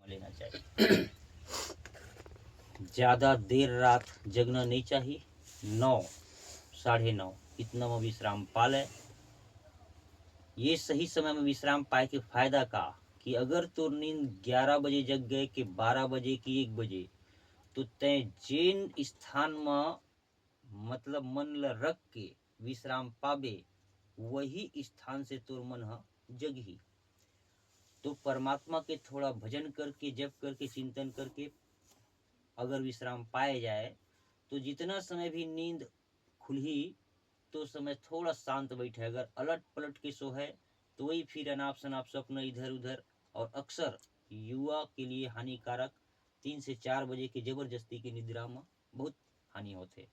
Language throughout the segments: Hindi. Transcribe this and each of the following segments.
लेना चाहिए। ज़्यादा देर रात जगना नहीं चाहिए। 9 साढ़े 9 इतना में विश्राम पाले। ये सही समय में विश्राम पाए के फायदा का कि अगर तो नींद 11 बजे जग गए कि 12 बजे कि 1 बजे, तो तय जेन स्थान में मतलब मन ल रख के विश्राम पाबे वही स्थान से तोर मन ह जगही। तो परमात्मा के थोड़ा भजन करके जप करके चिंतन करके अगर विश्राम पाए जाए तो जितना समय भी नींद खुली तो समय थोड़ा शांत बैठे। अगर अलट पलट के सो है तो वही फिर अनाप शनाप स्वप्न इधर उधर, और अक्सर युवा के लिए हानिकारक 3 से 4 बजे की जबरदस्ती की निद्रा में बहुत हानि होते।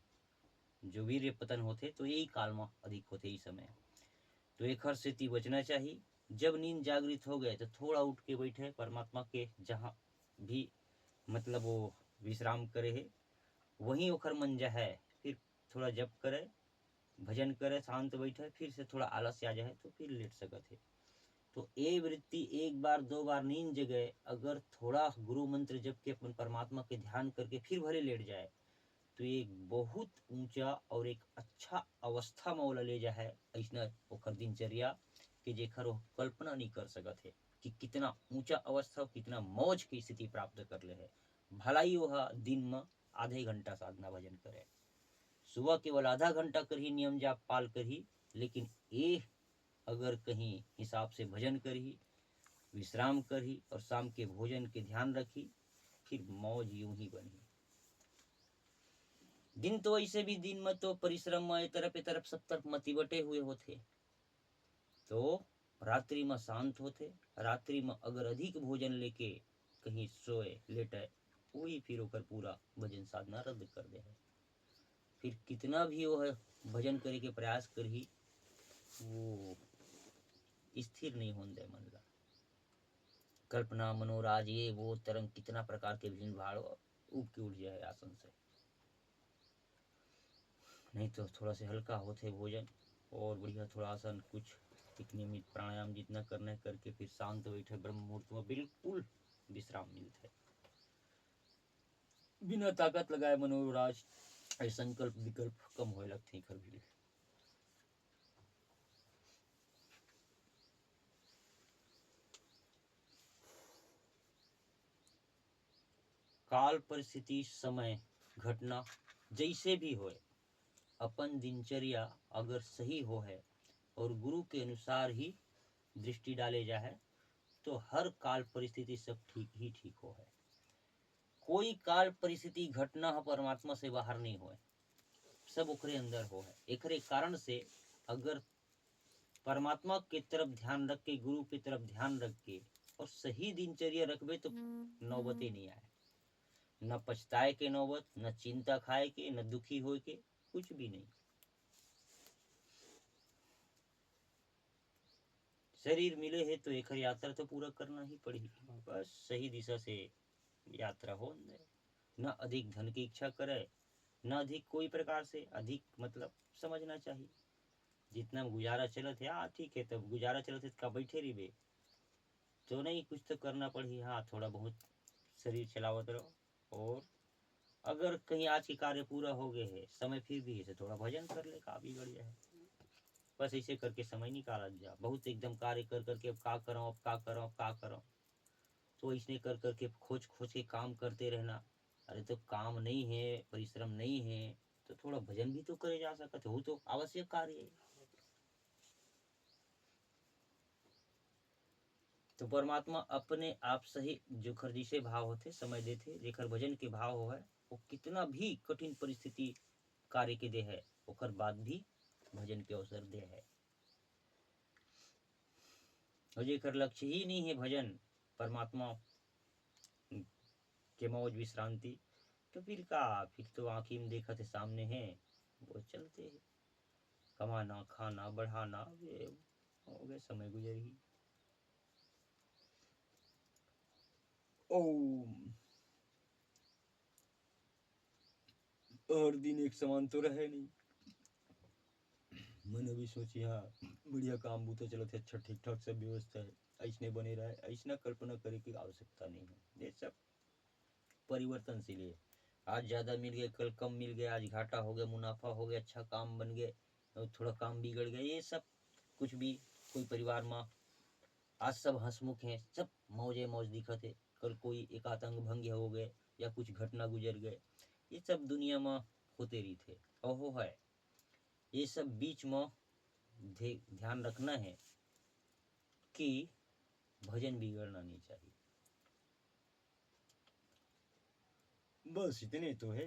जो वीर्य पतन होते तो यही काल में अधिक होते इस समय। तो एक हर से बचना चाहिए। जब नींद जागृत हो गए तो थोड़ा उठ के बैठे, परमात्मा के जहाँ भी मतलब वो विश्राम करे है वहीं ओखर मन जा है, फिर थोड़ा जप करे भजन करे शांत बैठे, फिर से थोड़ा आलस आ जाए तो फिर लेट सकत है। तो ये वृत्ति एक बार 2 बार नींद जगे अगर थोड़ा गुरु मंत्र जप के अपन परमात्मा के ध्यान करके फिर भले लेट जाए तो एक बहुत ऊंचा और एक अच्छा अवस्था में ओला ले जाए ऐसा ओकर दिनचर्या कि जेखर वो कल्पना नहीं कर सकत है कि कितना ऊंचा अवस्था कितना मौज की स्थिति प्राप्त कर ले है। भलाई वह दिन में आधे घंटा साधना भजन करे, सुबह केवल आधा घंटा कर ही नियम जाप पाल कर ही, लेकिन ये अगर कहीं हिसाब से भजन कर ही विश्राम कर ही और शाम के भोजन के ध्यान रखी फिर मौज यूं ही बनी। दिन तो ऐसे भी दिन में तो परिश्रम में ए तरफ सब तरफ मतिवटे हुए होते, तो रात्रि में शांत होते। रात्रि में अगर अधिक भोजन लेके कहीं सोए लेटे वही फिर होकर पूरा भजन साधना रद्द कर दे है। फिर कितना भी वो है भजन करे के प्रयास कर ही वो स्थिर नहीं होने दे मन ला। कल्पना मनोराज ये वो तरंग कितना प्रकार के भीड़ भाड़ उब के उठ जाए आसन से। नहीं तो थोड़ा से हल्का होते भोजन और बढ़िया थोड़ा आसन कुछ एक नियमित प्राणायाम जितना करने करके फिर शांत बैठे ब्रह्म मुहूर्त में बिल्कुल विश्राम मिलते। बिना ताकत लगाए मनोराज संकल्प विकल्प कम होए लगते खर भी। काल परिस्थिति समय घटना जैसे भी होए अपन दिनचर्या अगर सही हो है और गुरु के अनुसार ही दृष्टि डाले जाए तो हर काल परिस्थिति सब ठीक ही ठीक हो है। कोई काल परिस्थिति घटना परमात्मा से बाहर नहीं होए, सब ओकरे अंदर हो है। एकरे कारण से अगर परमात्मा की तरफ ध्यान रख के गुरु की तरफ ध्यान रख के और सही दिनचर्या रखबे तो नौबते नहीं आए, न पछताए के नौबत, न चिंता खाए के, न दुखी हो के, कुछ भी नहीं। शरीर मिले है तो एक यात्रा तो पूरा करना ही पड़ेगी। बस सही दिशा से यात्रा हो न अधिक धन की इच्छा करे न अधिक कोई प्रकार से अधिक मतलब समझना चाहिए जितना गुजारा चलत है। हाँ ठीक है, तब गुजारा चलत है का बैठे रही बे तो नहीं, कुछ तो करना पड़ी। हाँ थोड़ा बहुत शरीर चलावत रहो, और अगर कहीं आज के कार्य पूरा हो गए है समय फिर भी है थोड़ा भजन कर ले का बिगड़ जाए। बस ऐसे करके समय निकाला जा। बहुत एकदम कार्य कर करके अब का करो अब का करो अब का करो, तो इसने कर करके खोज खोज के काम करते रहना। अरे तो काम नहीं है परिश्रम नहीं है तो थोड़ा भजन भी तो करे जा सकते हो, तो आवश्यक कार्य है। तो परमात्मा अपने आप सही जो खरदी से भाव होते समय देते जेखर भजन के भाव हो है वो कितना भी कठिन परिस्थिति कार्य के दे है ओकर बाद भी भजन के अवसर दे है। और जेकर लक्ष्य ही नहीं है भजन परमात्मा के मौज विश्रांति, तो फिर का फिर तो आँखी में देखा थे सामने है वो चलते है कमाना खाना बढ़ाना वे हो गए समय गुजर ही। ओम हर दिन एक समान तो रहे नहीं। मैंने भी सोची हाँ बढ़िया काम बूता चलो थे अच्छा ठीक ठाक सब व्यवस्था है, ऐसने बने रहे, ऐसा कल्पना करे की आवश्यकता नहीं है। ये सब परिवर्तनशील है। आज ज़्यादा मिल गए, कल कम मिल गया, आज घाटा हो गया, मुनाफा हो गया, अच्छा काम बन गए और थोड़ा काम बिगड़ गया, ये सब कुछ भी। कोई परिवार में आज सब हंसमुख हैं, सब मौजे मौज दिखत है, कल कोई एक आतंक भंग हो गए या कुछ घटना गुजर गए, ये सब दुनिया में होते रही थे। ओहो है, ये सब बीच में ध्यान रखना है कि भजन बिगड़ना नहीं चाहिए। बस इतने तो है।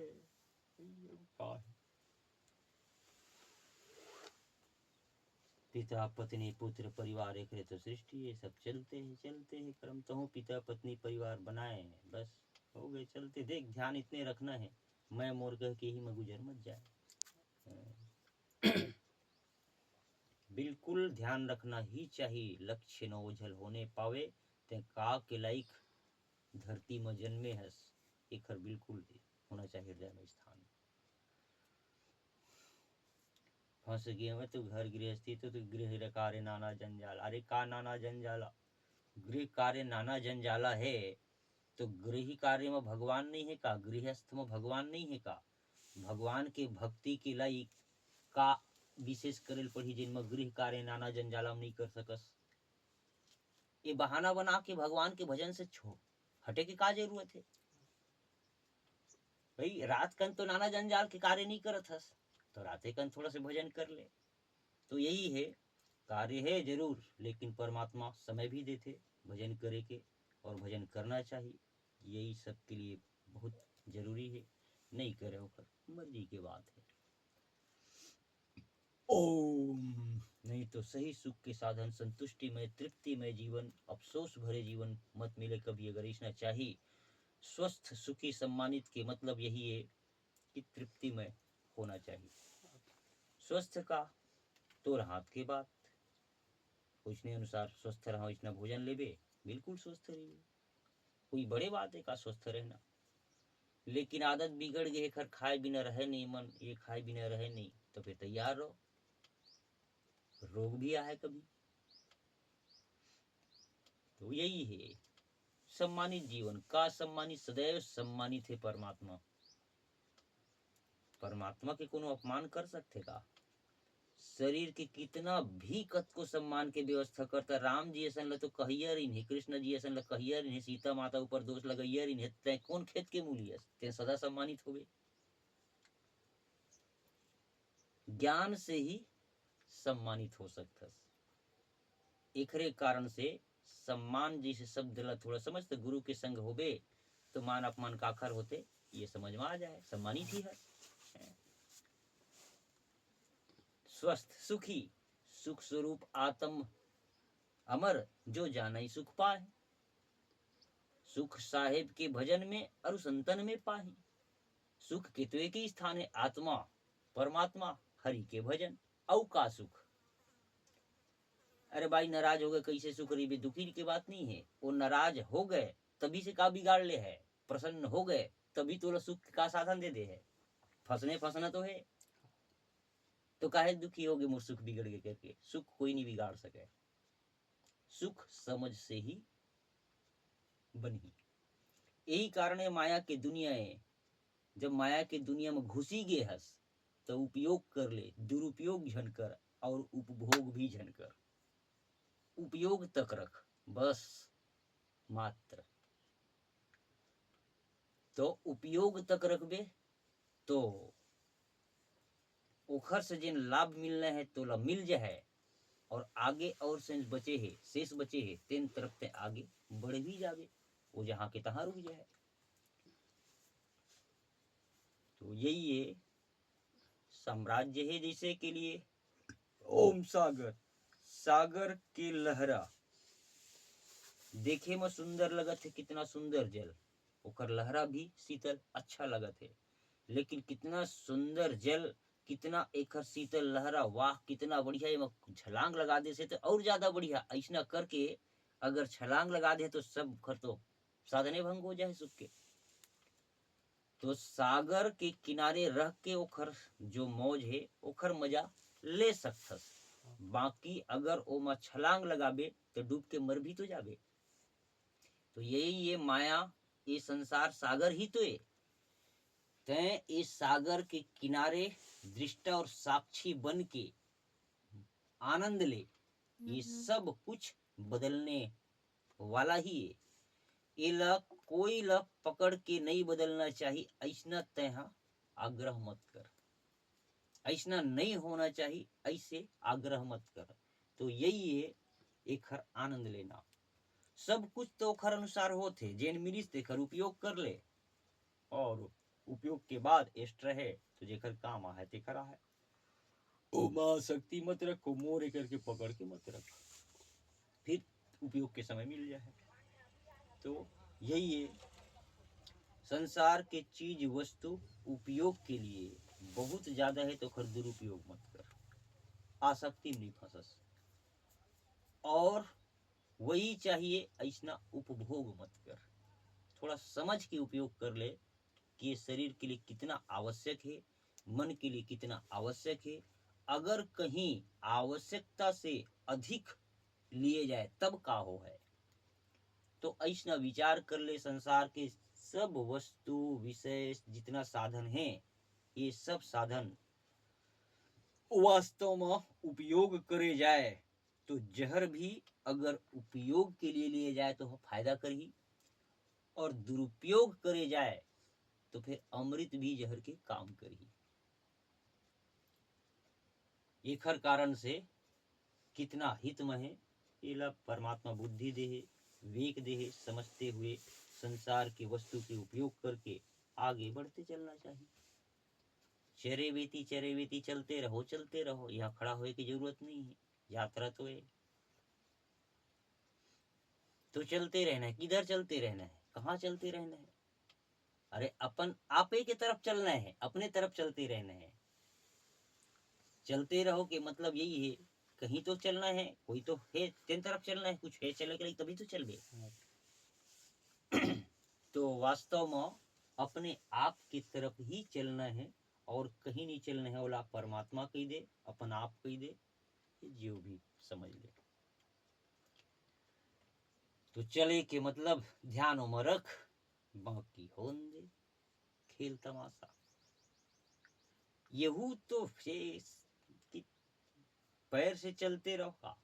पिता पत्नी पुत्र परिवार एक तो सृष्टि, ये सब चलते हैं क्रम तो हो, पिता पत्नी परिवार बनाए, बस हो गए, चलते। देख ध्यान इतने रखना है, मैं मोर कह के ही मैं गुजर मत जाए। बिल्कुल ध्यान रखना ही चाहिए, लक्ष्य न ओझल होने पावे, ते का के लाइक धरती में जन्मे हस, एक बिल्कुल होना चाहिए हृदय में स्थान। फंस गए में तो घर गृहस्थी तो गृह कार्य नाना जंजाल। अरे का नाना जंजाला? गृह कार्य नाना जंजाला है तो गृह कार्य में भगवान नहीं है का? गृहस्थ में भगवान नहीं है का? भगवान के भक्ति के लायक का विशेष करेल पड़ी जिनमें गृह कार्य नाना जंजाला नहीं कर सकस। ये बहाना बना के भगवान के भजन से हटे की का जरूरत है भाई? रात कन तो नाना जंजाल के कार्य नहीं करत हस, तो राते कन थोड़ा से भजन कर ले। तो यही है, कार्य है जरूर, लेकिन परमात्मा समय भी देते भजन करे के, और भजन करना चाहिए। यही सब के लिए बहुत जरूरी है। नहीं करे होकर मर्जी की बात है। ओम। नहीं तो सही सुख के साधन, संतुष्टि में तृप्ति में जीवन, अफसोस भरे जीवन मत मिले कभी। अगर इतना चाहिए स्वस्थ सुखी सम्मानित के मतलब यही है कि तृप्ति में होना चाहिए। स्वस्थ का तो हाथ के बात, पूछने अनुसार स्वस्थ रहो, इतना भोजन लेबे बिल्कुल स्वस्थ रहिए, कोई बड़े बात है का स्वस्थ रहना। लेकिन आदत बिगड़ गई, खर खाए बिना रहे नहीं मन, ये खाए बिना रहे नहीं, तो फिर तैयार रहो, रोग भी आए कभी। तो यही है सम्मानित जीवन का। सम्मानित सदैव सम्मानित है परमात्मा। परमात्मा के कोनो अपमान कर सकते का? शरीर के कितना भी कत को सम्मान के व्यवस्था करता। राम जी ऐसा तो कहियर ही नहीं, कृष्ण जी ऐसा कहियर ही नहीं, सीता माता ऊपर दोष लगाइयर ही नहीं, तय कौन खेत के मूली ते सदा सम्मानित होवे। ज्ञान से ही सम्मानित हो सकता। एकरे कारण से सम्मान जैसे शब्द ला थोड़ा समझते, गुरु के संग होबे तो मान अपमान काखर होते, ये समझ में आ जाए, सम्मानित ही है। स्वस्थ सुखी सुख स्वरूप आत्म अमर, जो जाना ही सुख पाए। सुख साहेब के भजन में और संतन में पाही। सुख के तो एक ही स्थान है, आत्मा परमात्मा हरि के भजन। औ का सुख? अरे भाई नाराज हो गए कैसे सुख रही? दुखी की बात नहीं है, वो नाराज हो गए तभी से का बिगाड़ ले है, प्रसन्न हो गए तभी तो सुख का साधन दे दे है। फंसना तो है, तो काहे दुखी हो गए मोर सुख बिगड़ गए करके? सुख कोई नहीं बिगाड़ सके, सुख समझ से ही बनी। यही कारण है माया के दुनिया है, जब माया के दुनिया में घुसी गे हस तो उपयोग कर ले, दुरुपयोग झन कर और उपभोग भी झन कर। उपयोग तक रख बस मात्र। तो उपयोग तक रखबे तो ओखर से जिन लाभ मिलना है तो ला मिल जाए, और आगे और शेष बचे है, तेन तरफ ते आगे बढ़ भी जावे, वो जहाँ के तहाँ रुक जाए। तो यही है साम्राज्य है जैसे के लिए। ओम सागर, सागर के लहरा देखे में सुंदर लगत है, कितना सुंदर जल, ओकर लहरा भी शीतल अच्छा लगत है। लेकिन कितना सुंदर जल, कितना एकर शीतल लहरा, वाह कितना बढ़िया। छलांग लगा दे से तो और ज्यादा बढ़िया। ऐसा करके अगर छलांग लगा दे तो सब खर तो साधने भंग हो जाए सुख के। तो सागर के किनारे रह के ओखर जो मौज है ओखर मजा ले सकथस। बाकी अगर ओमा छलांग लगाबे तो डूब के मर भी तो जावे। तो यही ये माया, ये संसार सागर ही तो है। तय इस सागर के किनारे दृष्टा और साक्षी बन के आनंद ले। ये सब कुछ बदलने वाला ही है। ये कोई पकड़ के नहीं बदलना चाहिए, ऐसा तय आग्रह मत कर, ऐसा नहीं होना चाहिए, ऐसे आग्रह मत कर। तो यही है एक हर आनंद लेना। सब कुछ तो खर अनुसार होते, जेन मिलिस ते खर उपयोग कर ले, और उपयोग के बाद एक्स्ट्रा है तो जेकर काम है ते करा है। ओ मां शक्ति मत रखो, मोरे करके पकड़ के मत रख, फिर उपयोग के समय मिल जाए। तो यही है, संसार के चीज वस्तु उपयोग के लिए बहुत ज्यादा है तो खर दुरुपयोग मत कर, आसक्ति में नहीं फंसस। और वही चाहिए, ऐसा उपभोग मत कर। थोड़ा समझ के उपयोग कर ले कि ये शरीर के लिए कितना आवश्यक है, मन के लिए कितना आवश्यक है। अगर कहीं आवश्यकता से अधिक लिए जाए तब का हो है, तो ऐसा विचार कर ले। संसार के सब वस्तु विषय जितना साधन है, ये सब साधन वास्तव में उपयोग करे जाए तो जहर भी अगर उपयोग के लिए लिए जाए तो फायदा करही, और दुरुपयोग करे जाए तो फिर अमृत भी जहर के काम करही। एक हर कारण से कितना हित में है, ये परमात्मा बुद्धि दे, विवेक दे, समझते हुए संसार के वस्तु के उपयोग करके आगे बढ़ते चलना चाहिए। चरे बेती चलते रहो, यहाँ खड़ा होए की जरूरत नहीं है, यात्रा तो है तो चलते रहना है। किधर चलते रहना है, कहाँ चलते रहना है? अरे अपन आपे की तरफ चलना है, अपने तरफ चलते रहना है। चलते रहो के मतलब यही है, कहीं तो चलना है, कोई तो है तेन तरफ चलना है, कुछ है चले के लिए तभी तो चल गए। तो वास्तव में अपने आप की तरफ ही चलना है और कहीं नहीं चलना है। बोला परमात्मा कही दे, अपन आप कही दे, जो भी समझ ले। तो चले के मतलब ध्यान में रख, बाकी होन दे खेल तमाशा। यहू तो कि पैर से चलते रहो का,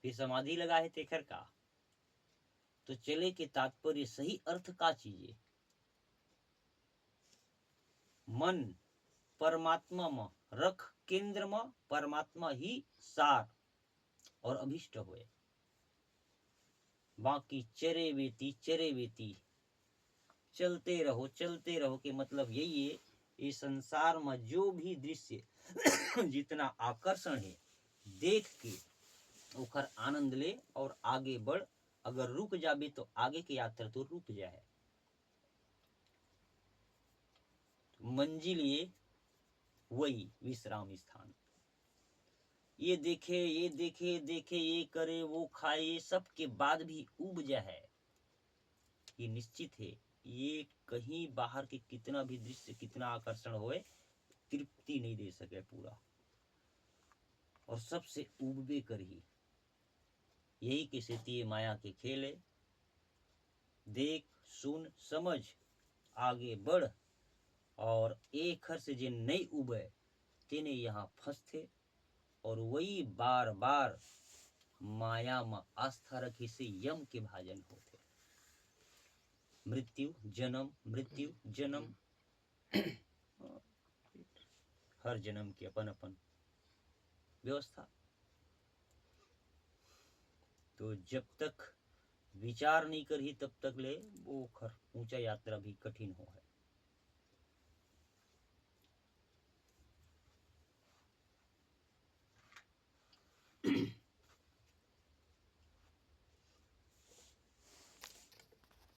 फिर समाधि लगा है तेखर का। तो चले के तात्पर्य सही अर्थ का चीजे, मन परमात्मा में रख, केंद्र में परमात्मा ही सार और अभिष्ट होए। बाकी चरे बेती चलते रहो के मतलब यही है, इस संसार में जो भी दृश्य जितना आकर्षण है, देख के ओकर आनंद ले और आगे बढ़। अगर रुक जाबे तो आगे की यात्रा तो रुक जाए। तो मंजिल ये वही विश्राम स्थान। ये देखे ये करे वो खाए, ये सब के बाद भी उब जाए, ये निश्चित है। ये कहीं बाहर के कितना भी दृश्य कितना आकर्षण होए, तृप्ति नहीं दे सके पूरा, और सबसे उबे कर ही। यही की स्थिति माया के खेल है। देख सुन समझ आगे बढ़, और एक हर से जे नहीं उबे तेने यहाँ फंसते, और वही बार बार माया में आस्था रखी से यम के भाजन होते। मृत्यु जन्म हर जन्म की अपन अपन व्यवस्था। तो जब तक विचार नहीं करी तब तक ले वो खर ऊंचा यात्रा भी कठिन हो है।